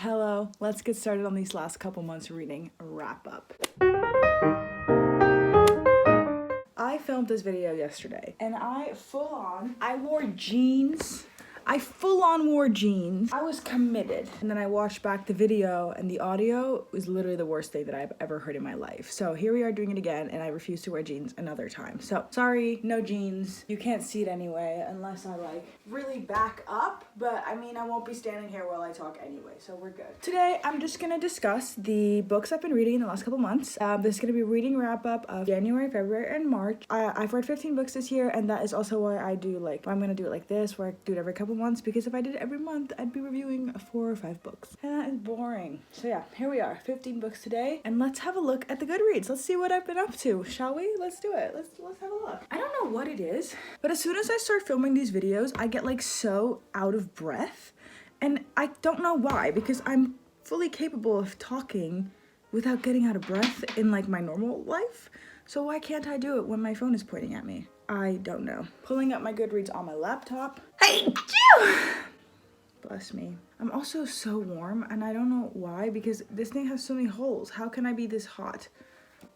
Hello, let's get started on these last couple months reading wrap up. I filmed this video yesterday and I wore jeans. I wore jeans. I was committed. And then I watched back the video and the audio was literally the worst thing that I've ever heard in my life. So here we are doing it again and I refuse to wear jeans another time. So sorry, no jeans. You can't see it anyway unless I really back up. But I mean, I won't be standing here while I talk anyway, so we're good. Today, I'm just gonna discuss the books I've been reading in the last couple months. This is gonna be a reading wrap up of January, February, and March. I've read 15 books this year and that is also why I'm gonna do it like this, where I do it every couple months, because if I did it every month, I'd be reviewing 4 or 5 books. And that is boring. So yeah, here we are, 15 books today. And let's have a look at the Goodreads. Let's see what I've been up to, shall we? Let's do it. Let's have a look. I don't know what it is, but as soon as I start filming these videos, I get so out of breath. And I don't know why, because I'm fully capable of talking without getting out of breath in my normal life. So why can't I do it when my phone is pointing at me? I don't know. Pulling up my Goodreads on my laptop. Hey, bless me. I'm also so warm and I don't know why, because this thing has so many holes. How can I be this hot?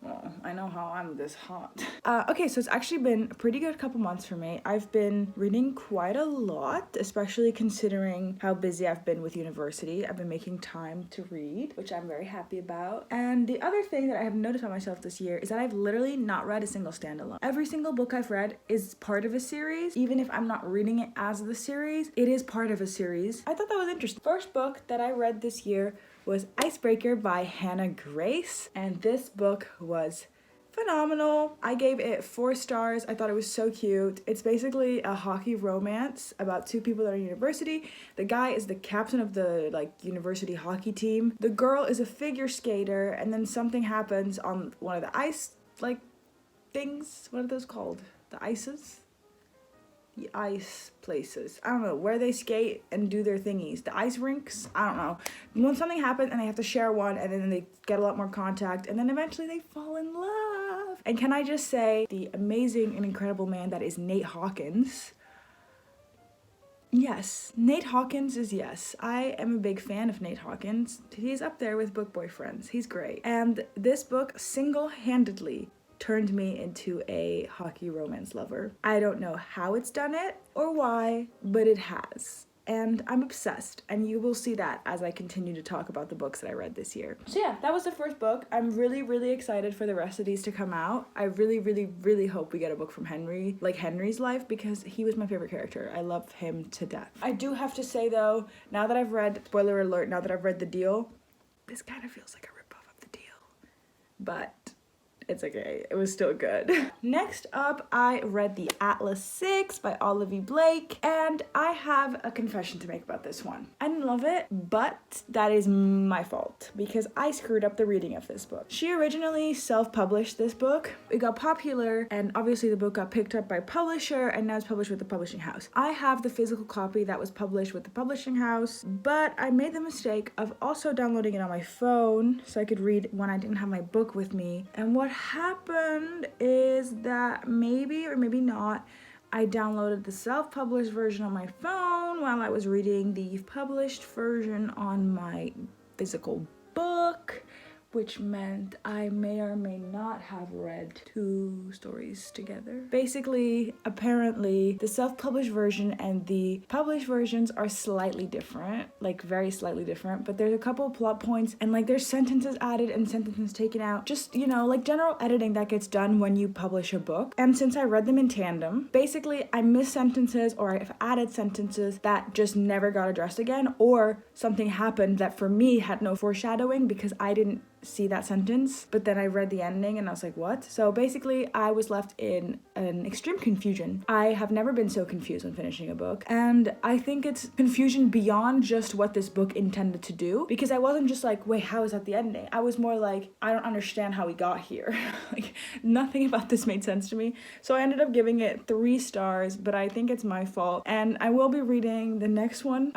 Well, I know how I'm this hot. Okay, so it's actually been a pretty good couple months for me. I've been reading quite a lot, especially considering how busy I've been with university. I've been making time to read, which I'm very happy about. And the other thing that I have noticed about myself this year is that I've literally not read a single standalone. Every single book I've read is part of a series. Even if I'm not reading it as the series, it is part of a series. I thought that was interesting. First book that I read this year was Icebreaker by Hannah Grace, and this book was phenomenal. I gave it 4 stars. I thought it was so cute. It's basically a hockey romance about 2 people that are in university. The guy is the captain of the university hockey team. The girl is a figure skater, and then something happens on one of the ice things. What are those called? The ices? The ice places. I don't know, where they skate and do their thingies. The ice rinks? I don't know. When something happens and they have to share one, and then they get a lot more contact, and then eventually they fall in love. And can I just say, the amazing and incredible man that is Nate Hawkins. Yes, Nate Hawkins is yes. I am a big fan of Nate Hawkins. He's up there with Book Boyfriends. He's great. And this book single-handedly turned me into a hockey romance lover. I don't know how it's done it or why, but it has. And I'm obsessed, and you will see that as I continue to talk about the books that I read this year. So yeah, that was the first book. I'm really, really excited for the rest of these to come out. I really, really, really hope we get a book from Henry, Henry's life, because he was my favorite character. I love him to death. I do have to say though, now that I've read, spoiler alert, now that I've read The Deal, this kind of feels like a ripoff of The Deal. But it's okay, it was still good. Next up, I read The Atlas 6 by Olivia Blake, and I have a confession to make about this one. I didn't love it, but that is my fault, because I screwed up the reading of this book. She originally self-published this book. It got popular, and obviously the book got picked up by a publisher, and now it's published with the publishing house. I have the physical copy that was published with the publishing house, but I made the mistake of also downloading it on my phone so I could read when I didn't have my book with me. And what happened is that maybe or maybe not, I downloaded the self-published version on my phone while I was reading the published version on my physical book, which meant I may or may not have read 2 stories together. Basically, apparently, the self-published version and the published versions are slightly different, very slightly different, but there's a couple of plot points and there's sentences added and sentences taken out. Just, general editing that gets done when you publish a book. And since I read them in tandem, basically I missed sentences or I've added sentences that just never got addressed again, or something happened that for me had no foreshadowing because I didn't see that sentence, but then I read the ending and I was like, what? So basically I was left in an extreme confusion. I have never been so confused when finishing a book, and I think it's confusion beyond just what this book intended to do, because I wasn't just wait, how is that the ending? I was more I don't understand how we got here. Nothing about this made sense to me. So I ended up giving it 3 stars, but I think it's my fault, and I will be reading the next one,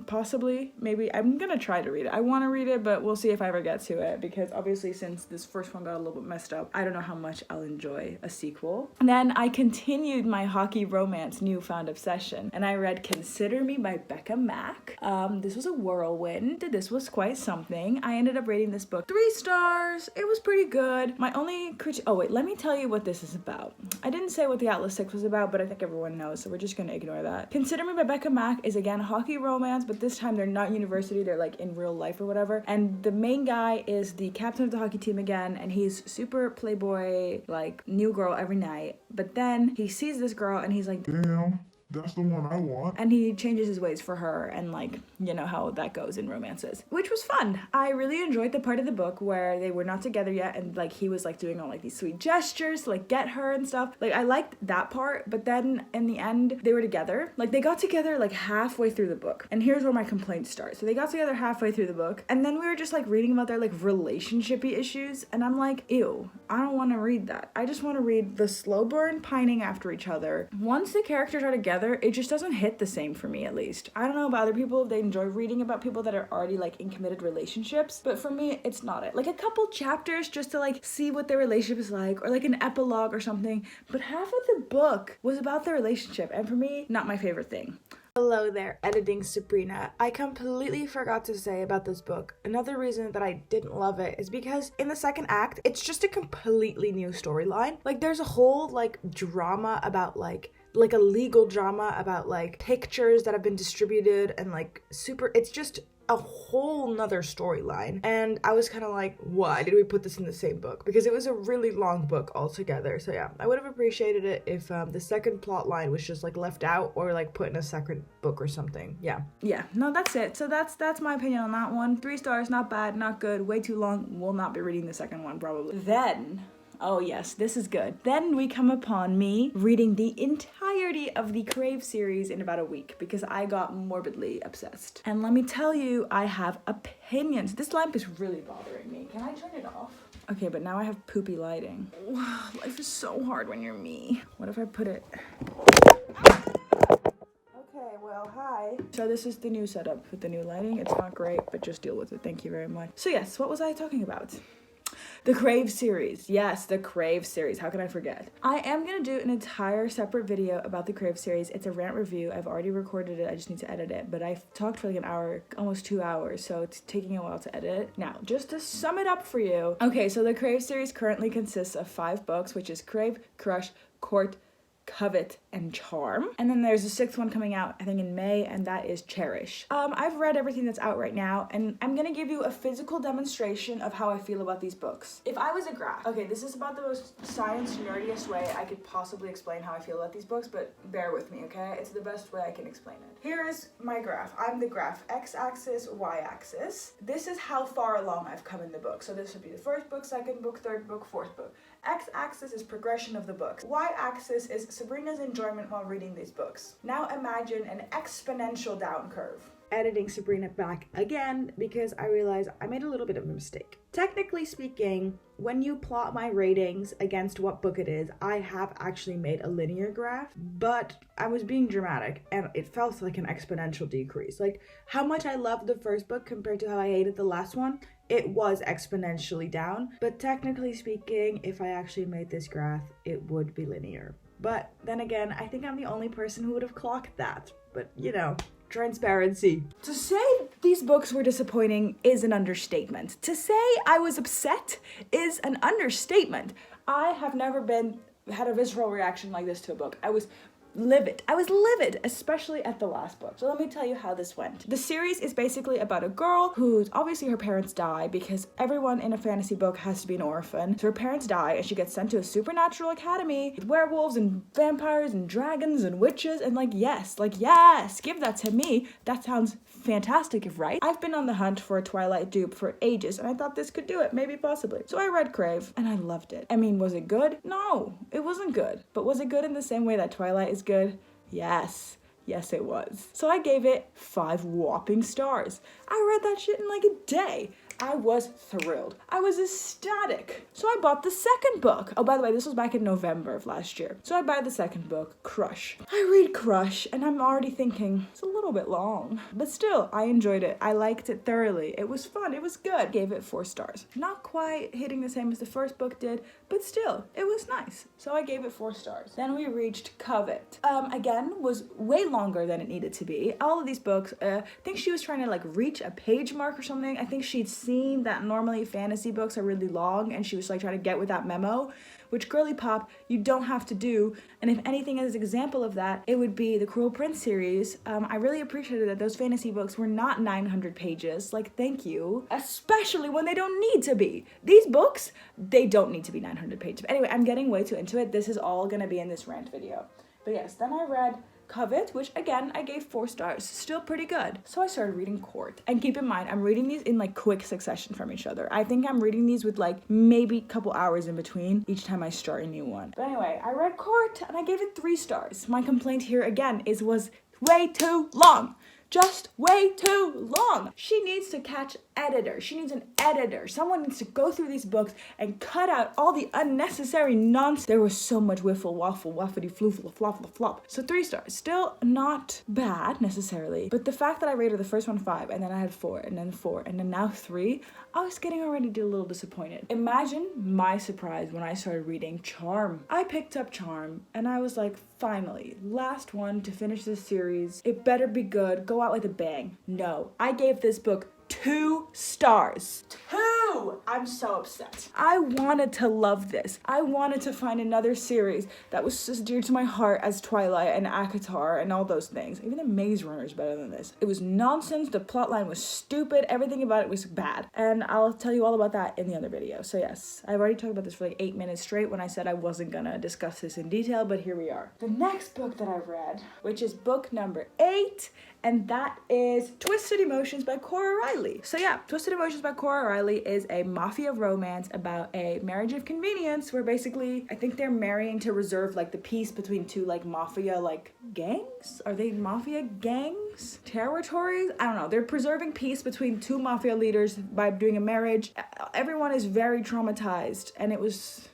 possibly, maybe. I'm gonna try to read it. I want to read it, but we'll see if I ever get to it, because obviously since this first one got a little bit messed up, I don't know how much I'll enjoy a sequel. And then I continued my hockey romance newfound obsession, and I read Consider Me by Becca Mack. This was a whirlwind. This was quite something. I ended up rating this book 3 stars. It was pretty good. My only oh wait, let me tell you what this is about. I didn't say what the Atlas 6 was about, but I think everyone knows, so we're just gonna ignore that. Consider Me by Becca Mack is again hockey romance, but this time they're not university, they're like in real life or whatever. And the main guy is the captain of the hockey team again, and he's super playboy, like new girl every night. But then he sees this girl and he's like, damn, that's the one I want. And he changes his ways for her, and like, you know how that goes in romances, which was fun. I really enjoyed the part of the book where they were not together yet, and like he was like doing all like these sweet gestures to like get her and stuff. Like I liked that part, but then in the end they were together. Like they got together like halfway through the book, and here's where my complaints start. So they got together halfway through the book, and then we were just like reading about their like relationshipy issues, and I'm like, ew, I don't want to read that. I just want to read the slow burn pining after each other. Once the characters are together, it just doesn't hit the same for me, at least. I don't know about other people if they enjoy reading about people that are already like in committed relationships, but for me, it's not it. Like a couple chapters just to like see what their relationship is like, or like an epilogue or something, but half of the book was about their relationship, and for me, not my favorite thing. Hello there, editing Sabrina. I completely forgot to say about this book, another reason that I didn't love it is because in the second act, it's just a completely new storyline. Like there's a whole like drama about like a legal drama about like pictures that have been distributed, and like it's just a whole nother storyline. And I was kind of like, why did we put this in the same book? Because it was a really long book altogether. So yeah, I would have appreciated it if the second plot line was just like left out, or like put in a second book or something. Yeah, no, that's it. So that's my opinion on that one. 3 stars, not bad, not good, way too long. Will not be reading the second one probably. Then, oh yes, this is good. Then we come upon me reading the entirety of the Crave series in about a week because I got morbidly obsessed. And let me tell you, I have opinions. This lamp is really bothering me. Can I turn it off? Okay, but now I have poopy lighting. Life is so hard when you're me. What if I put it... Okay, well, hi. So this is the new setup with the new lighting. It's not great, but just deal with it. Thank you very much. So yes, what was I talking about? The Crave series. Yes, the Crave series. How can I forget? I am going to do an entire separate video about the Crave series. It's a rant review. I've already recorded it. I just need to edit it. But I've talked for like an hour, almost 2 hours. So it's taking a while to edit. Now, just to sum it up for you. Okay, so the Crave series currently consists of 5 books, which is Crave, Crush, Court, Covet, and Charm. And then there's a 6th one coming out, I think in May, and that is Cherish. I've read everything that's out right now, and I'm gonna give you a physical demonstration of how I feel about these books. If I was a graph, okay, this is about the most science nerdiest way I could possibly explain how I feel about these books, but bear with me, okay? It's the best way I can explain it. Here is my graph. I'm the graph, x-axis, y-axis. This is how far along I've come in the book. So this would be the 1st book, 2nd book, 3rd book, 4th book. X-axis is progression of the books. Y-axis is Sabrina's enjoyment while reading these books. Now imagine an exponential down curve. Editing Sabrina back again because I realized I made a little bit of a mistake. Technically speaking, when you plot my ratings against what book it is, I have actually made a linear graph, but I was being dramatic and it felt like an exponential decrease. Like how much I loved the 1st book compared to how I hated the last one, it was exponentially down. But technically speaking, if I actually made this graph, it would be linear. But then again, I think I'm the only person who would have clocked that. But you know, transparency. To say these books were disappointing is an understatement. To say I was upset is an understatement. I have never had a visceral reaction like this to a book. I was livid. I was livid, especially at the last book. So let me tell you how this went. The series is basically about a girl who's obviously her parents die because everyone in a fantasy book has to be an orphan. So her parents die and she gets sent to a supernatural academy with werewolves and vampires and dragons and witches and yes, give that to me. That sounds fantastic, right? I've been on the hunt for a Twilight dupe for ages and I thought this could do it, maybe possibly. So I read Crave and I loved it. I mean, was it good? No, it wasn't good. But was it good in the same way that Twilight is good? Yes, it was. So I gave it 5 whopping stars. I read that shit in like a day. I was thrilled. I was ecstatic. So I bought the second book. Oh, by the way, this was back in November of last year. So I buy the second book, Crush. I read Crush and I'm already thinking, it's a little bit long. But still, I enjoyed it. I liked it thoroughly. It was fun. It was good. Gave it 4 stars. Not quite hitting the same as the first book did, but still, it was nice. So I gave it 4 stars. Then we reached Covet. Again, was way longer than it needed to be. All of these books, I think she was trying to like reach a page mark or something. I think she'd seen that normally fantasy books are really long and she was like trying to get with that memo, which girly pop you don't have to do. And if anything as an example of that, it would be the Cruel Prince series. I really appreciated that those fantasy books were not 900 pages. Like, thank you. Especially when they don't need to be. These books, they don't need to be 900 pages. But anyway, I'm getting way too into it. This is all gonna be in this rant video. But yes, then I read Covet, which again, I gave 4 stars. Still pretty good. So I started reading Court. And keep in mind, I'm reading these in like quick succession from each other. I think I'm reading these with like maybe a couple hours in between each time I start a new one. But anyway, I read Court and I gave it 3 stars. My complaint here again was way too long. Just way too long. She needs to catch editor. She needs an editor. Someone needs to go through these books and cut out all the unnecessary nonsense. There was so much whiffle, waffle, waffity, floofle, flop, flop. So 3 stars. Still not bad necessarily, but the fact that I rated the first one 5 and then I had 4 and then 4 and then now 3, I was getting already a little disappointed. Imagine my surprise when I started reading Charm. I picked up Charm and I was like, finally, last one to finish this series. It better be good. Go out with a bang. No, I gave this book 2 stars. 2! I'm so upset. I wanted to love this. I wanted to find another series that was as dear to my heart as Twilight and ACOTAR and all those things. Even the Maze Runner is better than this. It was nonsense. The plotline was stupid. Everything about it was bad. And I'll tell you all about that in the other video. So yes, I've already talked about this for like 8 minutes straight when I said I wasn't gonna discuss this in detail, but here we are. The next book that I've read, which is book number 8, and that is Twisted Emotions by Cora Riley. So yeah, Twisted Emotions by Cora Riley is a mafia romance about a marriage of convenience where basically I think they're marrying to reserve like the peace between 2 like mafia like gangs? Are they mafia gangs? Territories? I don't know. They're preserving peace between 2 mafia leaders by doing a marriage. Everyone is very traumatized and it was.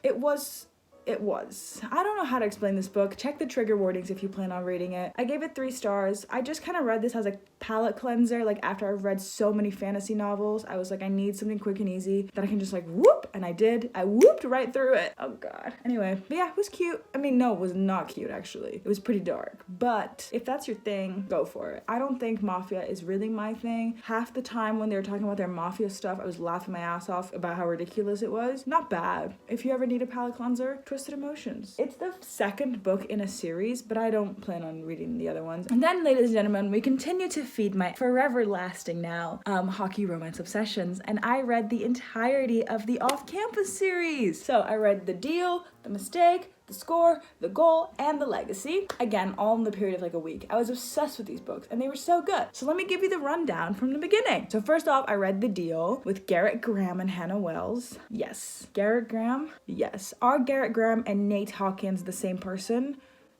I don't know how to explain this book. Check the trigger warnings if you plan on reading it. I gave it 3 stars. I just kind of read this as a palate cleanser. Like after I've read so many fantasy novels, I was like, I need something quick and easy that I can just like whoop. And I did. I whooped right through it. Oh God. Anyway, but yeah, it was cute. I mean, no, it was not cute actually. It was pretty dark. But if that's your thing, go for it. I don't think mafia is really my thing. Half the time when they were talking about their mafia stuff, I was laughing my ass off about how ridiculous it was. Not bad. If you ever need a palate cleanser, Twisted Emotions. It's the 2nd book in a series, but I don't plan on reading the other ones. And then, ladies and gentlemen, we continue to feed my forever lasting now hockey romance obsessions, and I read the entirety of the Off-Campus series. So I read The Deal, The Mistake, The Score, The Goal, and The Legacy. Again, all in the period of like a week. I was obsessed with these books and they were so good. So let me give you the rundown from the beginning. So first off, I read The Deal with Garrett Graham and Hannah Wells. Yes. Garrett Graham? Yes. Are Garrett Graham and Nate Hawkins the same person?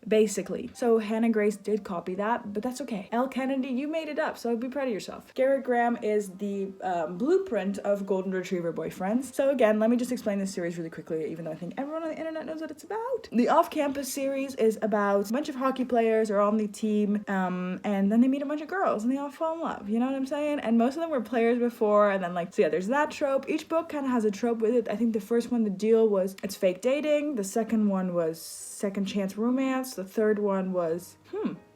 Basically. So Hannah Grace did copy that, but that's okay. Elle Kennedy, you made it up, so be proud of yourself. Garrett Graham is the blueprint of Golden Retriever boyfriends. So again, let me just explain this series really quickly, even though I think everyone on the internet knows what it's about. The Off-Campus series is about a bunch of hockey players are on the team, and then they meet a bunch of girls and they all fall in love, you know what I'm saying? And most of them were players before, and then like, so yeah, there's that trope. Each book kind of has a trope with it. I think the first one, The Deal, was it's fake dating. The second one was second chance romance. The third one was,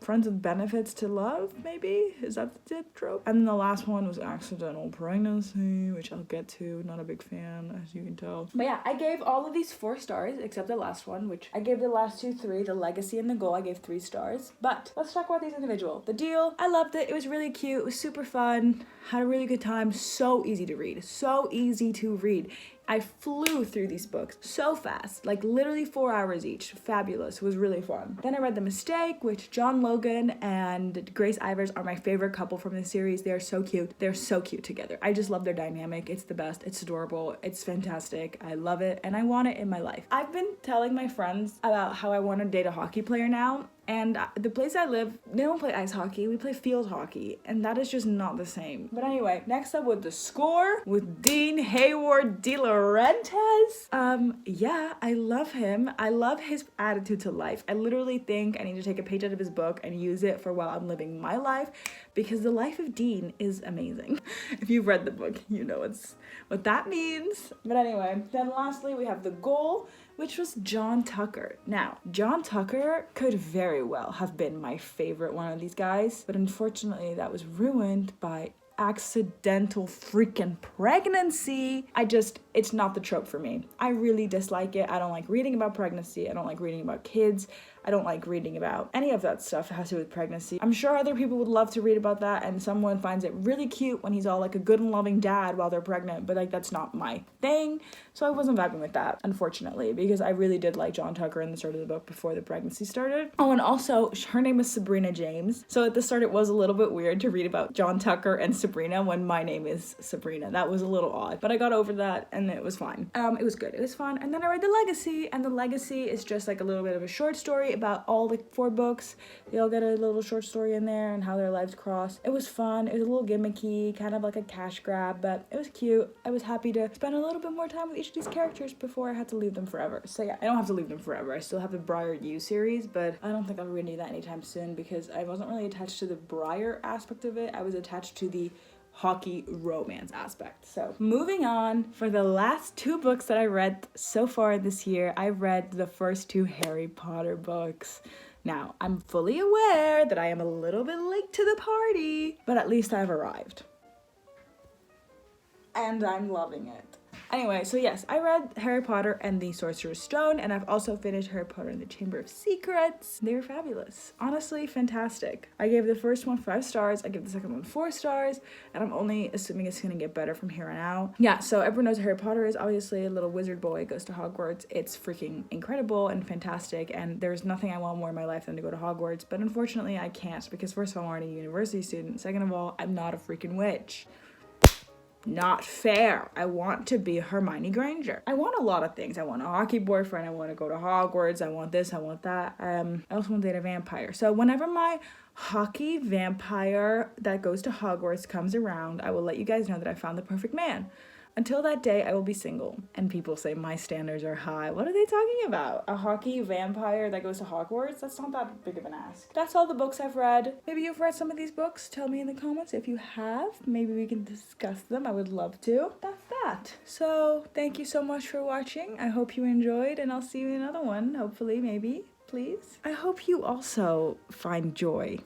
friends with benefits to love, maybe? Is that the trope? And then the last one was accidental pregnancy, which I'll get to. Not a big fan, as you can tell. But yeah, I gave all of these 4 stars, except the last one, which I gave the last 2 3. The Legacy and The Goal, I gave 3 stars. But let's talk about these individual. The Deal, I loved it. It was really cute. It was super fun. Had a really good time. So easy to read. So easy to read. I flew through these books so fast, like literally 4 hours each. Fabulous. It was really fun. Then I read The Mistake, which John Logan and Grace Ivers are my favorite couple from the series. They're so cute. They're so cute together. I just love their dynamic. It's the best. It's adorable. It's fantastic. I love it and I want it in my life. I've been telling my friends about how I want to date a hockey player now. And the place I live, they don't play ice hockey, we play field hockey, and that is just not the same. But anyway, next up with the score with Dean Hayward De Laurentiis. Yeah, I love him. I love his attitude to life. I literally think I need to take a page out of his book and use it for while I'm living my life, because the life of Dean is amazing. If you've read the book, you know what that means. But anyway, then lastly we have The Goal, which was John Tucker. Now, John Tucker could very well have been my favorite one of these guys, but unfortunately that was ruined by accidental freaking pregnancy. It's not the trope for me. I really dislike it. I don't like reading about pregnancy. I don't like reading about kids. I don't like reading about any of that stuff that has to do with pregnancy. I'm sure other people would love to read about that, and someone finds it really cute when he's all like a good and loving dad while they're pregnant, but like that's not my thing. So I wasn't vibing with that, unfortunately, because I really did like John Tucker in the start of the book before the pregnancy started. Oh, and also her name is Sabrina James. So at the start it was a little bit weird to read about John Tucker and Sabrina when my name is Sabrina. That was a little odd, but I got over that and it was fine. It was good. It was fun. And then I read The Legacy, and The Legacy is just like a little bit of a short story about all the 4 books. They all get a little short story in there and how their lives cross. It was fun. It was a little gimmicky, kind of like a cash grab, but it was cute. I was happy to spend a little bit more time with each of these characters before I had to leave them forever. So yeah, I don't have to leave them forever. I still have the Briar U series, but I don't think I'll read any of that anytime soon because I wasn't really attached to the Briar aspect of it. I was attached to the hockey romance aspect. So moving on, for the last 2 books that I read so far this year, I read the first 2 Harry Potter books. Now, I'm fully aware that I am a little bit late to the party, but at least I've arrived. And I'm loving it. Anyway, so yes, I read Harry Potter and the Sorcerer's Stone, and I've also finished Harry Potter and the Chamber of Secrets. They were fabulous. Honestly, fantastic. I gave the first one 5 stars, I gave the second one 4 stars, and I'm only assuming it's gonna get better from here on out. Yeah, so everyone knows Harry Potter is obviously a little wizard boy, goes to Hogwarts. It's freaking incredible and fantastic, and there's nothing I want more in my life than to go to Hogwarts, but unfortunately I can't, because first of all, I'm already a university student. Second of all, I'm not a freaking witch. Not fair. I want to be Hermione Granger. I want a lot of things. I want a hockey boyfriend. I want to go to Hogwarts. I want this. I want that. I also want to date a vampire. So whenever my hockey vampire that goes to Hogwarts comes around, I will let you guys know that I found the perfect man. Until that day, I will be single. And people say my standards are high. What are they talking about? A hockey vampire that goes to Hogwarts? That's not that big of an ask. That's all the books I've read. Maybe you've read some of these books. Tell me in the comments if you have. Maybe we can discuss them. I would love to. That's that. So thank you so much for watching. I hope you enjoyed, and I'll see you in another one. Hopefully, maybe, please. I hope you also find joy.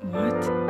What?